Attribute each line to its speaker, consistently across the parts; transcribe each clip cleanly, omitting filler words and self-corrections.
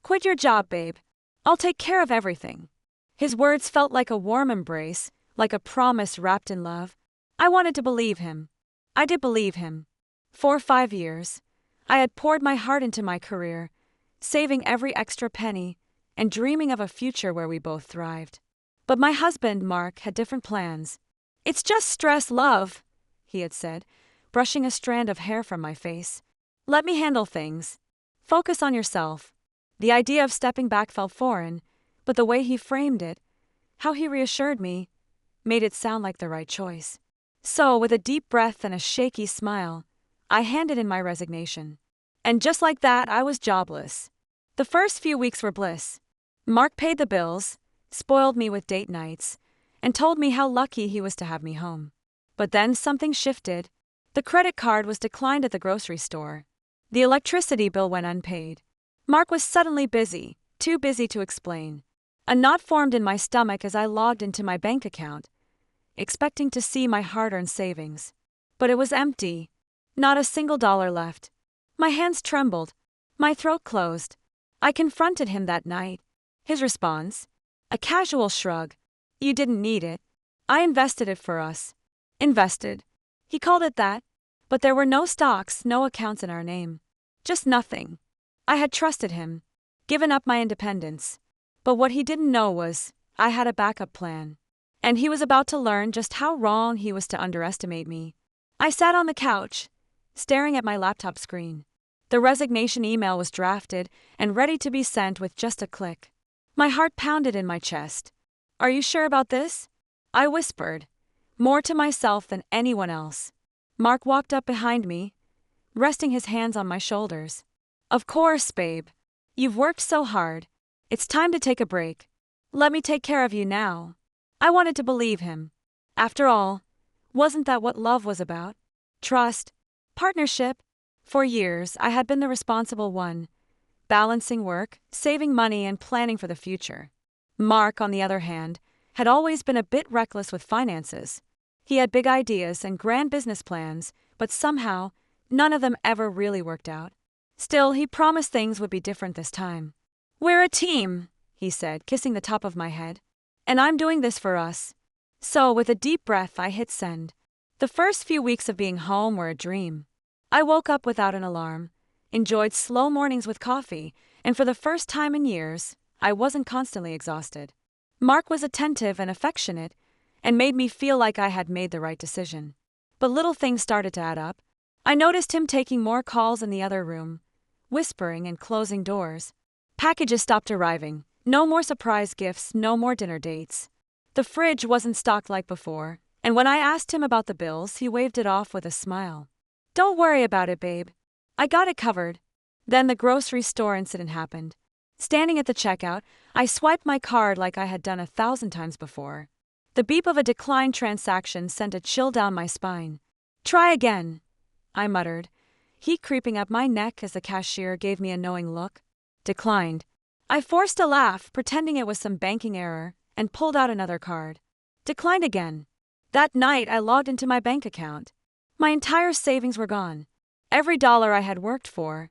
Speaker 1: Quit your job, babe. I'll take care of everything. His words felt like a warm embrace, like a promise wrapped in love. I wanted to believe him. I did believe him. For 5 years, I had poured my heart into my career, saving every extra penny and dreaming of a future where we both thrived. But my husband, Mark, had different plans. "It's just stress, love," he had said, brushing a strand of hair from my face. "Let me handle things. Focus on yourself." The idea of stepping back felt foreign, but the way he framed it, how he reassured me, made it sound like the right choice. So, with a deep breath and a shaky smile, I handed in my resignation. And just like that, I was jobless. The first few weeks were bliss. Mark paid the bills, spoiled me with date nights, and told me how lucky he was to have me home. But then something shifted. The credit card was declined at the grocery store. The electricity bill went unpaid. Mark was suddenly busy, too busy to explain. A knot formed in my stomach as I logged into my bank account, expecting to see my hard-earned savings. But it was empty. Not a single dollar left. My hands trembled. My throat closed. I confronted him that night. His response? A casual shrug. "You didn't need it. I invested it for us." Invested. He called it that. But there were no stocks, no accounts in our name. Just nothing. I had trusted him, given up my independence. But what he didn't know was, I had a backup plan. And he was about to learn just how wrong he was to underestimate me. I sat on the couch, staring at my laptop screen. The resignation email was drafted and ready to be sent with just a click. My heart pounded in my chest. "Are you sure about this?" I whispered, more to myself than anyone else. Mark walked up behind me, resting his hands on my shoulders. "Of course, babe. You've worked so hard. It's time to take a break. Let me take care of you now." I wanted to believe him. After all, wasn't that what love was about? Trust, partnership. For years, I had been the responsible one, balancing work, saving money, and planning for the future. Mark, on the other hand, had always been a bit reckless with finances. He had big ideas and grand business plans, but somehow, none of them ever really worked out. Still, he promised things would be different this time. "We're a team," he said, kissing the top of my head. "And I'm doing this for us." So, with a deep breath, I hit send. The first few weeks of being home were a dream. I woke up without an alarm, enjoyed slow mornings with coffee, and for the first time in years, I wasn't constantly exhausted. Mark was attentive and affectionate, and made me feel like I had made the right decision. But little things started to add up. I noticed him taking more calls in the other room, whispering and closing doors. Packages stopped arriving. No more surprise gifts, no more dinner dates. The fridge wasn't stocked like before, and when I asked him about the bills, he waved it off with a smile. "Don't worry about it, babe. I got it covered." Then the grocery store incident happened. Standing at the checkout, I swiped my card like I had done 1,000 times before. The beep of a declined transaction sent a chill down my spine. "Try again," I muttered, heat creeping up my neck as the cashier gave me a knowing look. "Declined." I forced a laugh, pretending it was some banking error, and pulled out another card. "Declined again." That night, I logged into my bank account. My entire savings were gone. Every dollar I had worked for,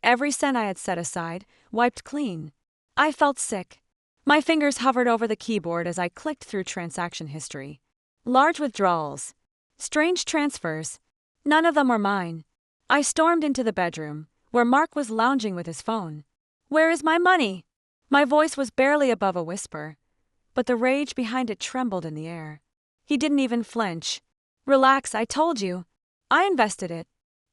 Speaker 1: every cent I had set aside, wiped clean. I felt sick. My fingers hovered over the keyboard as I clicked through transaction history. Large withdrawals. Strange transfers. None of them were mine. I stormed into the bedroom, where Mark was lounging with his phone. "Where is my money?" My voice was barely above a whisper, but the rage behind it trembled in the air. He didn't even flinch. "Relax, I told you. I invested it."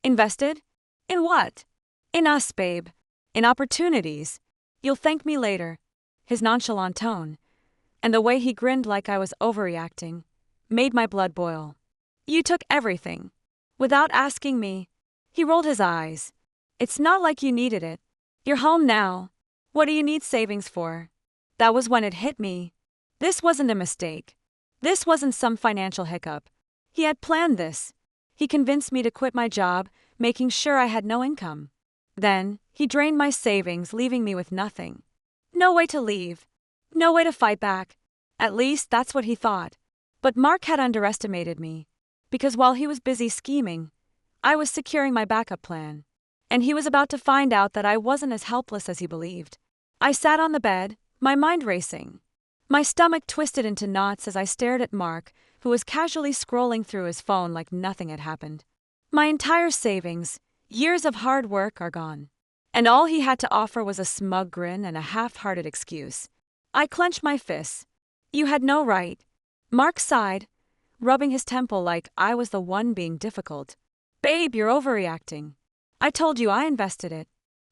Speaker 1: "Invested? In what?" "In us, babe. In opportunities. You'll thank me later." His nonchalant tone, and the way he grinned like I was overreacting, made my blood boil. "You took everything. Without asking me." He rolled his eyes. "It's not like you needed it. You're home now. What do you need savings for?" That was when it hit me. This wasn't a mistake. This wasn't some financial hiccup. He had planned this. He convinced me to quit my job, making sure I had no income. Then, he drained my savings, leaving me with nothing. No way to leave. No way to fight back. At least, that's what he thought. But Mark had underestimated me. Because while he was busy scheming, I was securing my backup plan. And he was about to find out that I wasn't as helpless as he believed. I sat on the bed, my mind racing. My stomach twisted into knots as I stared at Mark, who was casually scrolling through his phone like nothing had happened. My entire savings, years of hard work, are gone. And all he had to offer was a smug grin and a half-hearted excuse. I clenched my fists. You had no right. Mark sighed, rubbing his temple like I was the one being difficult. Babe, you're overreacting. I told you I invested it.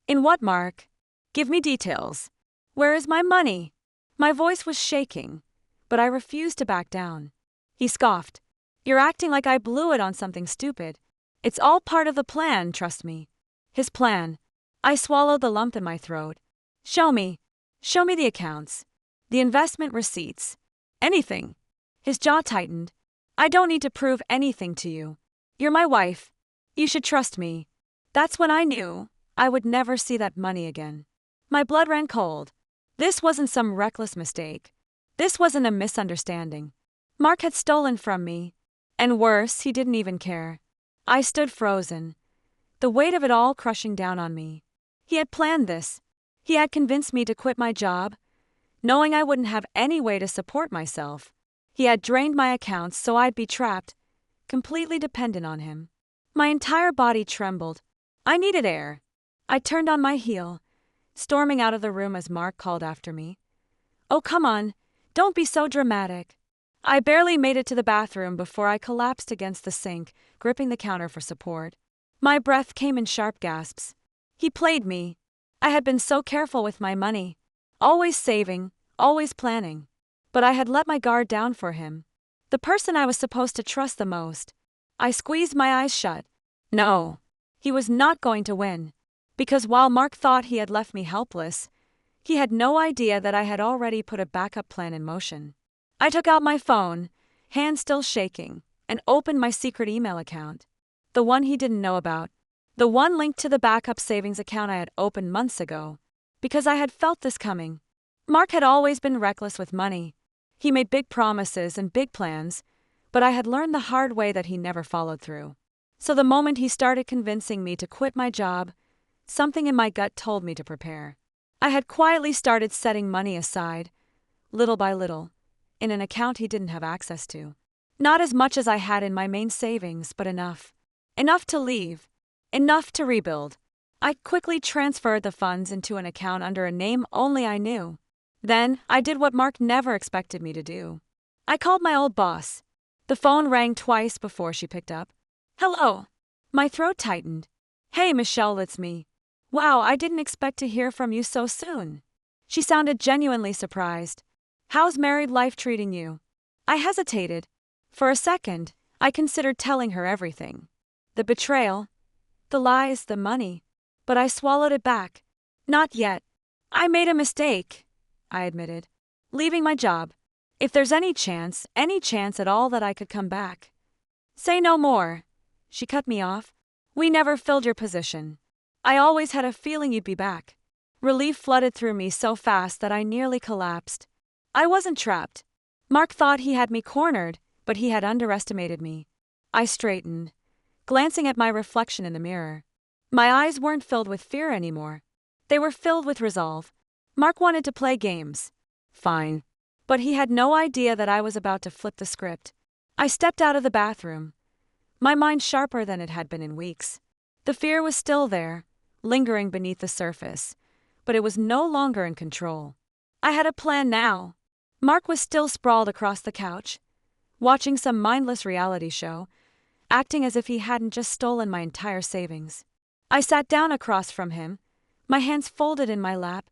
Speaker 1: In what, Mark? Give me details. Where is my money? My voice was shaking, but I refused to back down. He scoffed. You're acting like I blew it on something stupid. It's all part of the plan, trust me. His plan. I swallowed the lump in my throat. Show me. Show me the accounts. The investment receipts. Anything. His jaw tightened. I don't need to prove anything to you. You're my wife. You should trust me. That's when I knew I would never see that money again. My blood ran cold. This wasn't some reckless mistake. This wasn't a misunderstanding. Mark had stolen from me. And worse, he didn't even care. I stood frozen, the weight of it all crushing down on me. He had planned this. He had convinced me to quit my job, knowing I wouldn't have any way to support myself. He had drained my accounts so I'd be trapped, completely dependent on him. My entire body trembled. I needed air. I turned on my heel, storming out of the room as Mark called after me. Oh, come on, don't be so dramatic. I barely made it to the bathroom before I collapsed against the sink, gripping the counter for support. My breath came in sharp gasps. He played me. I had been so careful with my money, always saving, always planning. But I had let my guard down for him, the person I was supposed to trust the most. I squeezed my eyes shut. No, he was not going to win. Because while Mark thought he had left me helpless, he had no idea that I had already put a backup plan in motion. I took out my phone, hand still shaking, and opened my secret email account. The one he didn't know about. The one linked to the backup savings account I had opened months ago. Because I had felt this coming. Mark had always been reckless with money. He made big promises and big plans, but I had learned the hard way that he never followed through. So the moment he started convincing me to quit my job, something in my gut told me to prepare. I had quietly started setting money aside, little by little, in an account he didn't have access to. Not as much as I had in my main savings, but enough. Enough to leave. Enough to rebuild. I quickly transferred the funds into an account under a name only I knew. Then, I did what Mark never expected me to do. I called my old boss. The phone rang twice before she picked up. Hello. My throat tightened. Hey, Michelle, it's me. Wow, I didn't expect to hear from you so soon. She sounded genuinely surprised. How's married life treating you? I hesitated. For a second, I considered telling her everything. The betrayal, the lies, the money. But I swallowed it back. Not yet. I made a mistake, I admitted. Leaving my job. If there's any chance at all that I could come back. Say no more. She cut me off. We never filled your position. I always had a feeling you'd be back. Relief flooded through me so fast that I nearly collapsed. I wasn't trapped. Mark thought he had me cornered, but he had underestimated me. I straightened, glancing at my reflection in the mirror. My eyes weren't filled with fear anymore. They were filled with resolve. Mark wanted to play games. Fine. But he had no idea that I was about to flip the script. I stepped out of the bathroom, my mind sharper than it had been in weeks. The fear was still there, lingering beneath the surface, but it was no longer in control. I had a plan now. Mark was still sprawled across the couch, watching some mindless reality show, acting as if he hadn't just stolen my entire savings. I sat down across from him, my hands folded in my lap.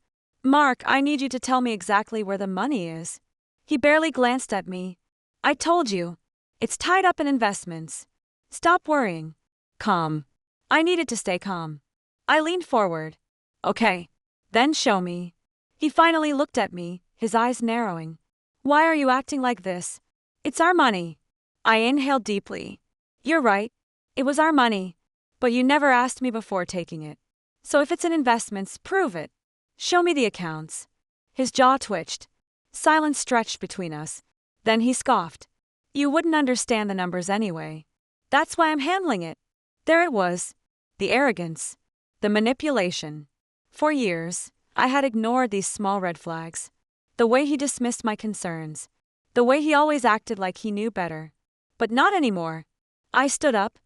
Speaker 1: Mark, I need you to tell me exactly where the money is. He barely glanced at me. I told you. It's tied up in investments. Stop worrying. Calm. I needed to stay calm. I leaned forward. Okay. Then show me. He finally looked at me, his eyes narrowing. Why are you acting like this? It's our money. I inhaled deeply. You're right. It was our money. But you never asked me before taking it. So if it's in investments, prove it. Show me the accounts. His jaw twitched. Silence stretched between us. Then he scoffed. You wouldn't understand the numbers anyway. That's why I'm handling it. There it was. The arrogance. The manipulation. For years, I had ignored these small red flags. The way he dismissed my concerns. The way he always acted like he knew better. But not anymore. I stood up,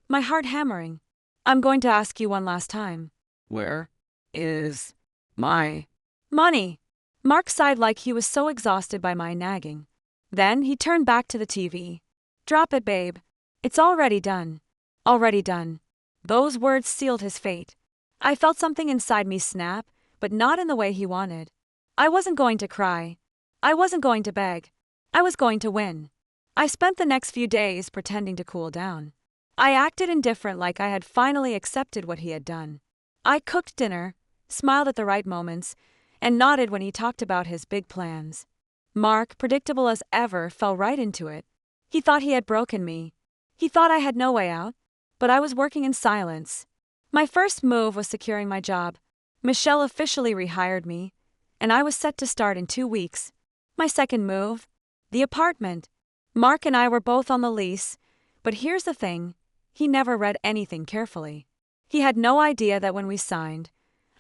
Speaker 1: my heart hammering. I'm going to ask you one last time.
Speaker 2: Where is my
Speaker 1: Money. Mark sighed like he was so exhausted by my nagging. Then he turned back to the TV. Drop it, babe. It's already done. Already done. Those words sealed his fate. I felt something inside me snap, but not in the way he wanted. I wasn't going to cry. I wasn't going to beg. I was going to win. I spent the next few days pretending to cool down. I acted indifferent, like I had finally accepted what he had done. I cooked dinner, smiled at the right moments, and nodded when he talked about his big plans. Mark, predictable as ever, fell right into it. He thought he had broken me. He thought I had no way out, but I was working in silence. My first move was securing my job. Michelle officially rehired me, and I was set to start in 2 weeks. My second move? The apartment. Mark and I were both on the lease, but here's the thing, he never read anything carefully. He had no idea that when we signed,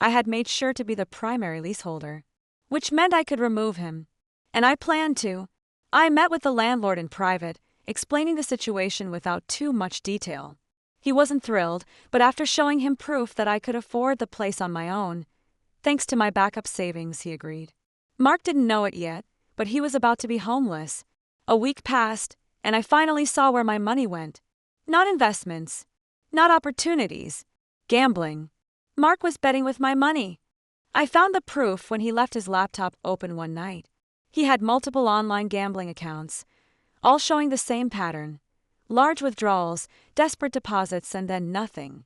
Speaker 1: I had made sure to be the primary leaseholder, which meant I could remove him. And I planned to. I met with the landlord in private, explaining the situation without too much detail. He wasn't thrilled, but after showing him proof that I could afford the place on my own, thanks to my backup savings, he agreed. Mark didn't know it yet, but he was about to be homeless. A week passed, and I finally saw where my money went. Not investments. Not opportunities. Gambling. Mark was betting with my money. I found the proof when he left his laptop open one night. He had multiple online gambling accounts, all showing the same pattern. Large withdrawals, desperate deposits, and then nothing.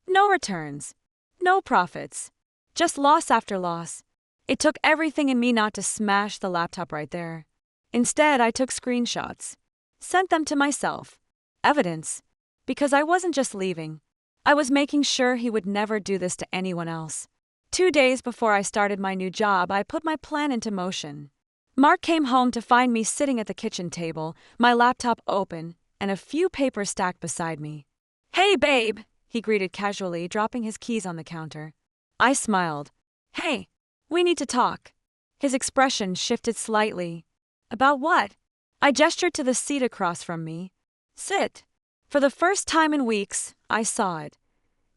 Speaker 1: No returns. No profits. Just loss after loss. It took everything in me not to smash the laptop right there. Instead, I took screenshots. Sent them to myself. Evidence. Because I wasn't just leaving. I was making sure he would never do this to anyone else. 2 days before I started my new job, I put my plan into motion. Mark came home to find me sitting at the kitchen table, my laptop open, and a few papers stacked beside me. "Hey, babe," he greeted casually, dropping his keys on the counter. I smiled. "Hey, we need to talk." His expression shifted slightly. "About what?" I gestured to the seat across from me. "Sit." For the first time in weeks, I saw it.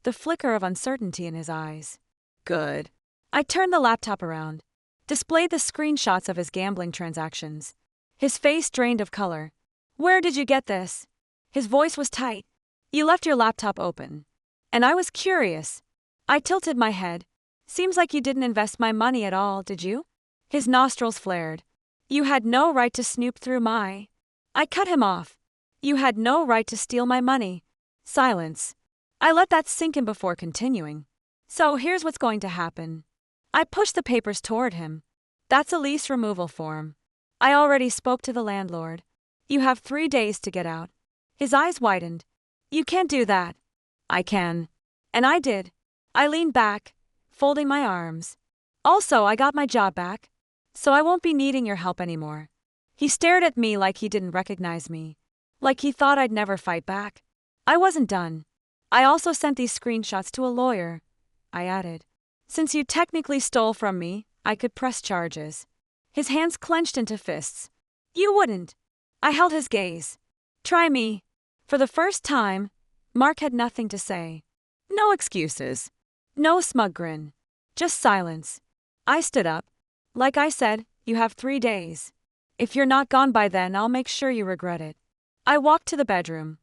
Speaker 1: The flicker of uncertainty in his eyes. "Good." I turned the laptop around, displayed the screenshots of his gambling transactions. His face drained of color. "Where did you get this?" His voice was tight. "You left your laptop open." And I was curious. I tilted my head. "Seems like you didn't invest my money at all, did you?" His nostrils flared. "You had no right to snoop through my—" I cut him off. "You had no right to steal my money." Silence. I let that sink in before continuing. "So here's what's going to happen." I pushed the papers toward him. "That's a lease removal form. I already spoke to the landlord. You have 3 days to get out." His eyes widened. "You can't do that." "I can." And I did. I leaned back, folding my arms. "Also, I got my job back, so I won't be needing your help anymore." He stared at me like he didn't recognize me, like he thought I'd never fight back. I wasn't done. "I also sent these screenshots to a lawyer," I added. "Since you technically stole from me, I could press charges." His hands clenched into fists. "You wouldn't." I held his gaze. "Try me." For the first time, Mark had nothing to say. No excuses. No smug grin. Just silence. I stood up. "Like I said, you have 3 days. If you're not gone by then, I'll make sure you regret it." I walked to the bedroom,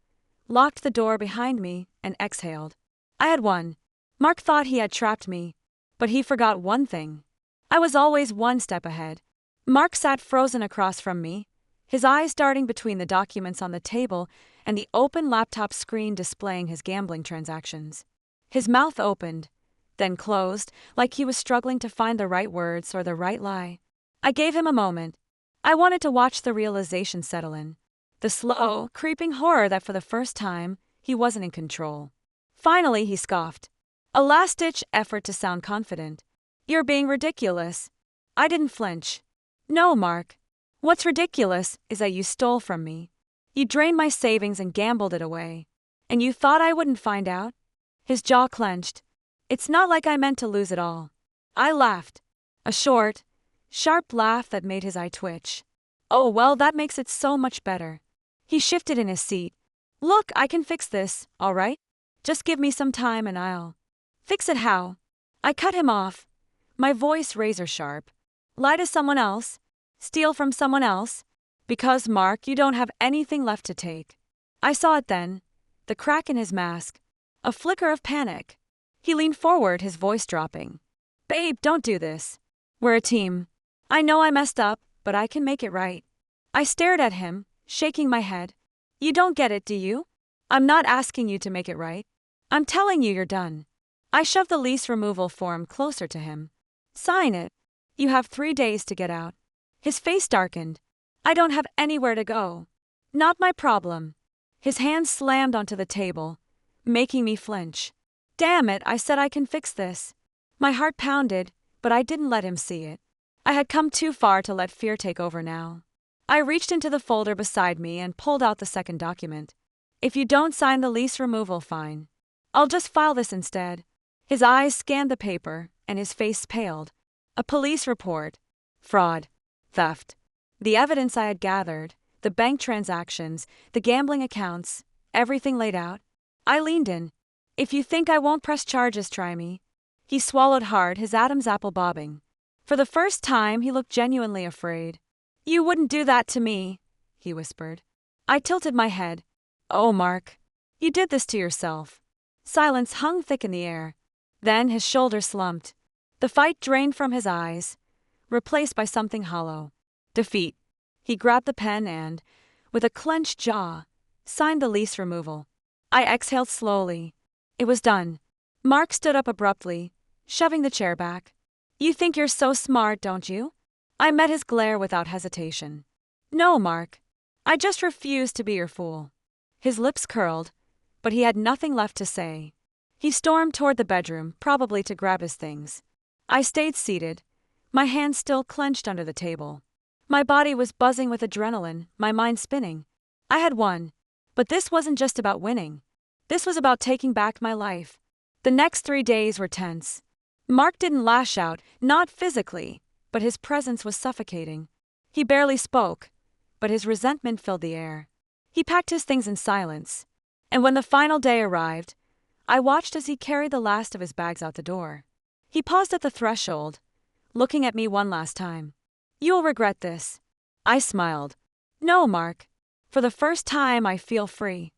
Speaker 1: locked the door behind me, and exhaled. I had won. Mark thought he had trapped me, but he forgot one thing. I was always one step ahead. Mark sat frozen across from me, his eyes darting between the documents on the table and the open laptop screen displaying his gambling transactions. His mouth opened, then closed, like he was struggling to find the right words or the right lie. I gave him a moment. I wanted to watch the realization settle in. The slow, creeping horror that for the first time, he wasn't in control. Finally, he scoffed. A last-ditch effort to sound confident. "You're being ridiculous." I didn't flinch. "No, Mark. What's ridiculous is that you stole from me. You drained my savings and gambled it away. And you thought I wouldn't find out?" His jaw clenched. "It's not like I meant to lose it all. I laughed. A short, sharp laugh that made his eye twitch. Oh, well, that makes it so much better. He shifted in his seat. Look, I can fix this, all right? Just give me some time and I'll. Fix it how? I cut him off, my voice razor sharp. Lie to someone else? Steal from someone else? Because, Mark, you don't have anything left to take. I saw it then. The crack in his mask. A flicker of panic. He leaned forward, his voice dropping. Babe, don't do this. We're a team. I know I messed up, but I can make it right. I stared at him, shaking my head. You don't get it, do you? I'm not asking you to make it right. I'm telling you you're done. I shoved the lease removal form closer to him. Sign it. You have 3 days to get out. His face darkened. I don't have anywhere to go. Not my problem. His hand slammed onto the table, making me flinch. Damn it, I said I can fix this. My heart pounded, but I didn't let him see it. I had come too far to let fear take over now. I reached into the folder beside me and pulled out the second document. If you don't sign the lease removal, fine. I'll just file this instead. His eyes scanned the paper, and his face paled. A police report. Fraud. Theft. The evidence I had gathered, the bank transactions, the gambling accounts, everything laid out. I leaned in. If you think I won't press charges, try me. He swallowed hard, his Adam's apple bobbing. For the first time, he looked genuinely afraid. You wouldn't do that to me, he whispered. I tilted my head. Oh, Mark. You did this to yourself. Silence hung thick in the air. Then his shoulders slumped. The fight drained from his eyes, replaced by something hollow. Defeat. He grabbed the pen and, with a clenched jaw, signed the lease removal. I exhaled slowly. It was done. Mark stood up abruptly, shoving the chair back. You think you're so smart, don't you? I met his glare without hesitation. No, Mark. I just refuse to be your fool. His lips curled, but he had nothing left to say. He stormed toward the bedroom, probably to grab his things. I stayed seated, my hands still clenched under the table. My body was buzzing with adrenaline, my mind spinning. I had won, but this wasn't just about winning. This was about taking back my life. The next 3 days were tense. Mark didn't lash out, not physically, but his presence was suffocating. He barely spoke, but his resentment filled the air. He packed his things in silence, and when the final day arrived, I watched as he carried the last of his bags out the door. He paused at the threshold, looking at me one last time. You'll regret this. I smiled. No, Mark. For the first time, I feel free.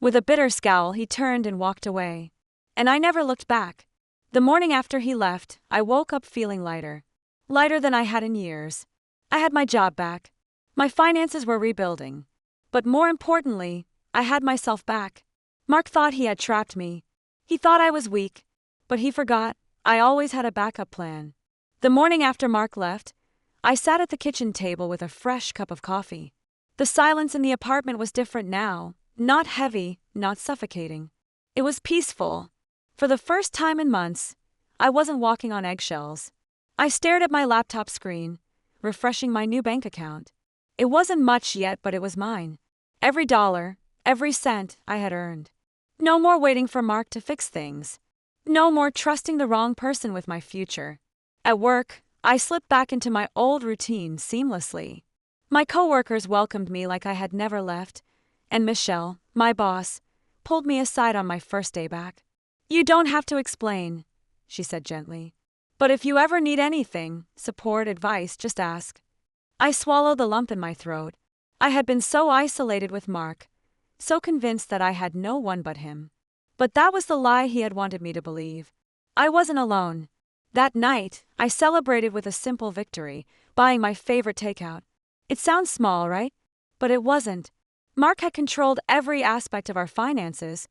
Speaker 1: With a bitter scowl, he turned and walked away. And I never looked back. The morning after he left, I woke up feeling lighter. Lighter than I had in years. I had my job back. My finances were rebuilding. But more importantly, I had myself back. Mark thought he had trapped me. He thought I was weak. But he forgot, I always had a backup plan. The morning after Mark left, I sat at the kitchen table with a fresh cup of coffee. The silence in the apartment was different now, not heavy, not suffocating. It was peaceful. For the first time in months, I wasn't walking on eggshells. I stared at my laptop screen, refreshing my new bank account. It wasn't much yet, but it was mine. Every dollar, every cent I had earned. No more waiting for Mark to fix things. No more trusting the wrong person with my future. At work, I slipped back into my old routine seamlessly. My coworkers welcomed me like I had never left, and Michelle, my boss, pulled me aside on my first day back. You don't have to explain, she said gently. But if you ever need anything, support, advice, just ask. I swallowed the lump in my throat. I had been so isolated with Mark, so convinced that I had no one but him. But that was the lie he had wanted me to believe. I wasn't alone. That night, I celebrated with a simple victory, buying my favorite takeout. It sounds small, right? But it wasn't. Mark had controlled every aspect of our finances,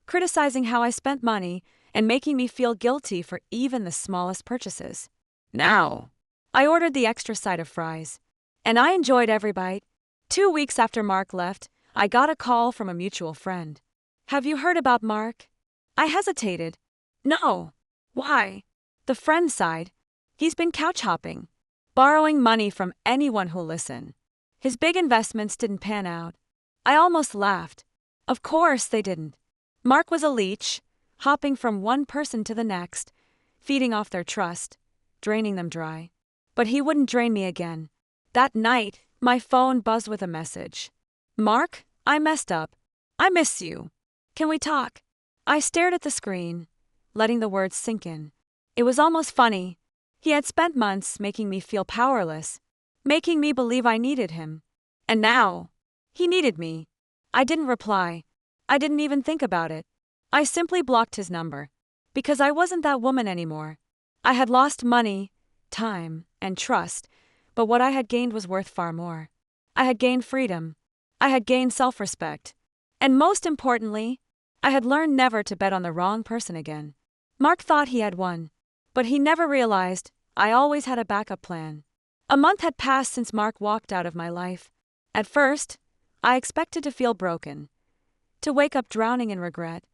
Speaker 1: criticizing how I spent money and making me feel guilty for even the smallest purchases.
Speaker 2: Now.
Speaker 1: I ordered the extra side of fries, and I enjoyed every bite. 2 weeks after Mark left, I got a call from a mutual friend. Have you heard about Mark? I hesitated. No. Why? The friend sighed. He's been couch hopping, borrowing money from anyone who'll listen. His big investments didn't pan out. I almost laughed. Of course they didn't. Mark was a leech, hopping from one person to the next, feeding off their trust. draining them dry. But he wouldn't drain me again. That night, my phone buzzed with a message. "Mark, I messed up. I miss you. Can we talk?" I stared at the screen, letting the words sink in. It was almost funny. He had spent months making me feel powerless, making me believe I needed him. And now, he needed me. I didn't reply. I didn't even think about it. I simply blocked his number. Because I wasn't that woman anymore. I had lost money, time, and trust, but what I had gained was worth far more. I had gained freedom. I had gained self-respect. And most importantly, I had learned never to bet on the wrong person again. Mark thought he had won, but he never realized I always had a backup plan. A month had passed since Mark walked out of my life. At first, I expected to feel broken, to wake up drowning in regret,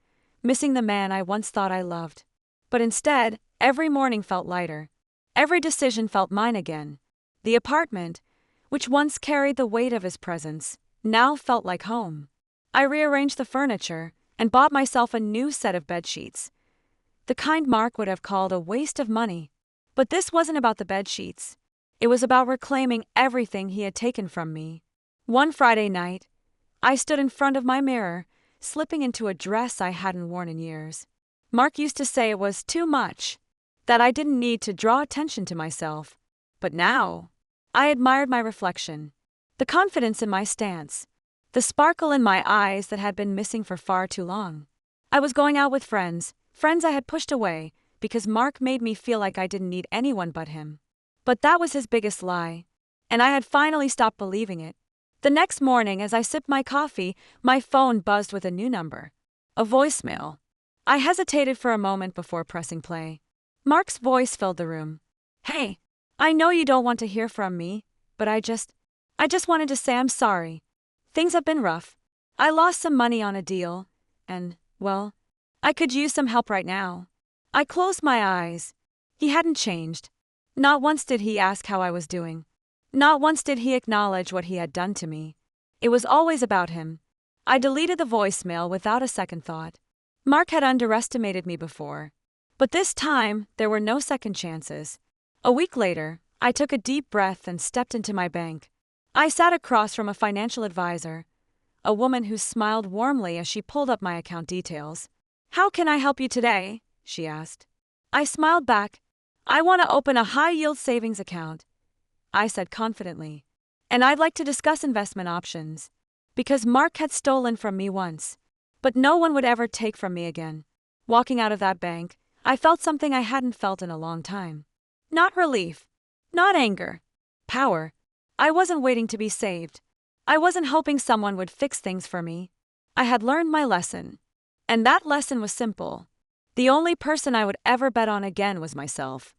Speaker 1: missing the man I once thought I loved. But instead, every morning felt lighter. Every decision felt mine again. The apartment, which once carried the weight of his presence, now felt like home. I rearranged the furniture and bought myself a new set of bedsheets. The kind Mark would have called a waste of money. But this wasn't about the bedsheets. It was about reclaiming everything he had taken from me. One Friday night, I stood in front of my mirror, slipping into a dress I hadn't worn in years. Mark used to say it was too much, that I didn't need to draw attention to myself. But now, I admired my reflection, the confidence in my stance, the sparkle in my eyes that had been missing for far too long. I was going out with friends I had pushed away, because Mark made me feel like I didn't need anyone but him. But that was his biggest lie, and I had finally stopped believing it. The next morning, as I sipped my coffee, my phone buzzed with a new number. A voicemail. I hesitated for a moment before pressing play. Mark's voice filled the room. "Hey, I know you don't want to hear from me, but I just wanted to say I'm sorry. Things have been rough. I lost some money on a deal, and, well, I could use some help right now." I closed my eyes. He hadn't changed. Not once did he ask how I was doing. Not once did he acknowledge what he had done to me. It was always about him. I deleted the voicemail without a second thought. Mark had underestimated me before. But this time, there were no second chances. A week later, I took a deep breath and stepped into my bank. I sat across from a financial advisor, a woman who smiled warmly as she pulled up my account details. "How can I help you today?" she asked. I smiled back. "I want to open a high-yield savings account," I said confidently. "And I'd like to discuss investment options." Because Mark had stolen from me once, but no one would ever take from me again. Walking out of that bank, I felt something I hadn't felt in a long time. Not relief. Not anger. Power. I wasn't waiting to be saved. I wasn't hoping someone would fix things for me. I had learned my lesson. And that lesson was simple. The only person I would ever bet on again was myself.